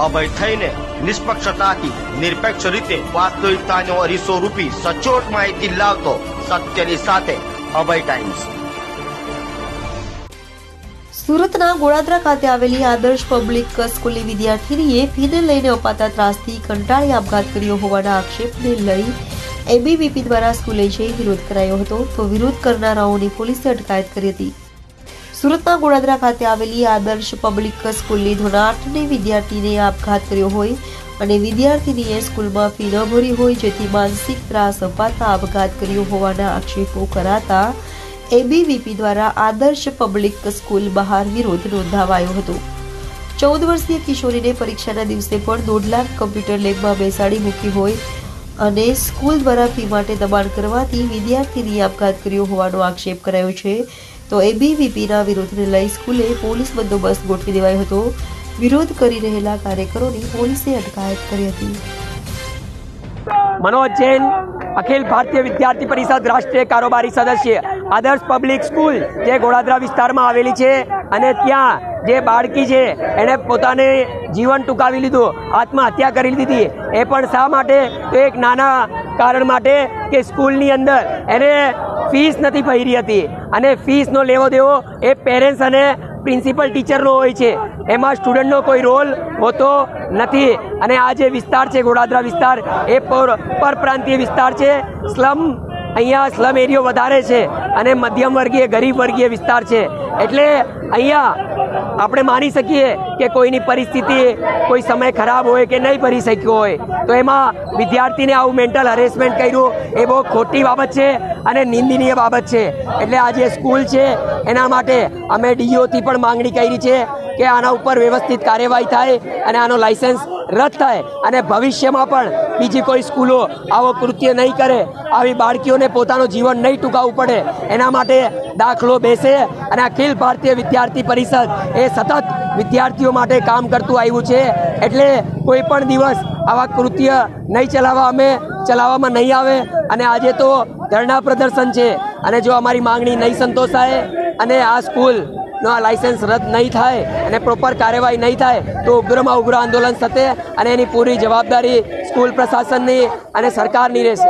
અભય થઈને નિષ્પક્ષતાથી નિરપેક્ષ રીતે વાસ્તવિકતાનો અરીસો રૂપી સચોટ માહિતી લાવતો સત્યની સાથે અભય ટાઈમ્સ। સુરતના ગોળાદરા ખાતે આવેલી આદર્શ પબ્લિક સ્કૂલની વિદ્યાર્થીનીએ ફીને લઈને અપાતા ત્રાસથી કંટાળી આપઘાત કર્યો હોવાના આક્ષેપને લઈ એબીવીપી દ્વારા સ્કૂલે જઈ વિરોધ કરાયો હતો, તો વિરોધ કરનારાઓની પોલીસે અટકાયત કરી હતી। સુરતના ગોળાદરા ખાતે આવેલી આદર્શ પબ્લિક સ્કૂલની ધોરણ 8ની વિદ્યાર્થીને આપઘાત કર્યો હોય અને વિદ્યાર્થીનીએ સ્કૂલમાં ફી ન ભરી હોય, જેથી માનસિક ત્રાસ અપાતા આપઘાત કર્યો હોવાના આક્ષેપો કરાતા એબીવીપી દ્વારા આદર્શ પબ્લિક સ્કૂલ બહાર વિરોધ નોંધાવાયો હતો। 14 વર્ષીય કિશોરીને પરીક્ષાના દિવસે પણ 1.5 લાખ કમ્પ્યુટર લેબમાં બેસાડી મૂકી હોય અને સ્કૂલ દ્વારા ફી માટે દબાણ કરવાથી વિદ્યાર્થીનીએ આપઘાત કર્યો હોવાનો આક્ષેપ કરાયો છે। તો એબીવીપીના વિરોધને લઈ સ્કૂલે પોલીસ બંદોબસ્ત ગોઠવી દેવાયો હતો। વિરોધ કરી રહેલા કાર્યકરોની પોલીસે અટકાયત કરી હતી। मनोज जैन, अखिल भारतीय विद्यार्थी परिषद राष्ट्रीय कारोबारी सदस्य, आदर्श पब्लिक स्कूल जे गोड़ादरा विस्तारमां आवेली छे અને ત્યાં જે બાળકી છે એને પોતાને જીવન ટૂંકાવી લીધું, આત્મહત્યા કરી લીધી। એ પણ શા માટે? તો એક નાના કારણ માટે કે સ્કૂલની અંદર એને ફીસ નથી ભરી હતી અને ફીસનો લેવો દેવો એ પેરેન્ટ્સ અને પ્રિન્સિપલ ટીચરનો હોય છે, એમાં સ્ટુડન્ટનો કોઈ રોલ હોતો નથી। અને આ જે વિસ્તાર છે ગોળાદરા વિસ્તાર એ પરપ્રાંતીય વિસ્તાર છે, અહીંયા સ્લમ એરિયો વધારે છે અને મધ્યમ વર્ગીય ગરીબ વર્ગીય વિસ્તાર છે। એટલે અહીંયા આપણે માની શકીએ કે કોઈની પરિસ્થિતિ કોઈ સમય ખરાબ હોય કે નહીં ભરી શક્યો હોય તો એમાં વિદ્યાર્થીને આવું મેન્ટલ હરેસમેન્ટ કર્યું એ બહુ ખોટી બાબત છે અને નિંદનીય બાબત છે। એટલે આ જે સ્કૂલ છે એના માટે અમે ડીઓથી પણ માંગણી કરી છે કે આના ઉપર વ્યવસ્થિત કાર્યવાહી થાય અને આનો લાયસન્સ રદ થાય અને ભવિષ્યમાં પણ બીજી કોઈ સ્કૂલો આવો કૃત્ય નહીં કરે, આવી બાળકીઓને પોતાનું જીવન નહીં ટૂંકાવવું પડે એના માટે દાખલો બેસે। અને અખિલ ભારતીય વિદ્યાર્થી પરિષદ એ સતત વિદ્યાર્થીઓ માટે કામ કરતું આવ્યું છે, એટલે કોઈ પણ દિવસ આવા કૃત્ય નહીં ચલાવવામાં નહીં આવે। અને આજે તો ધરણા પ્રદર્શન છે અને જો અમારી માંગણી નહીં સંતોષાય અને આ સ્કૂલનો આ લાયસન્સ રદ નહીં થાય અને પ્રોપર કાર્યવાહી નહીં થાય તો ઉગ્રમાં ઉગ્ર આંદોલન થશે અને એની પૂરી જવાબદારી સ્કૂલ પ્રશાસનની અને સરકારની રહેશે।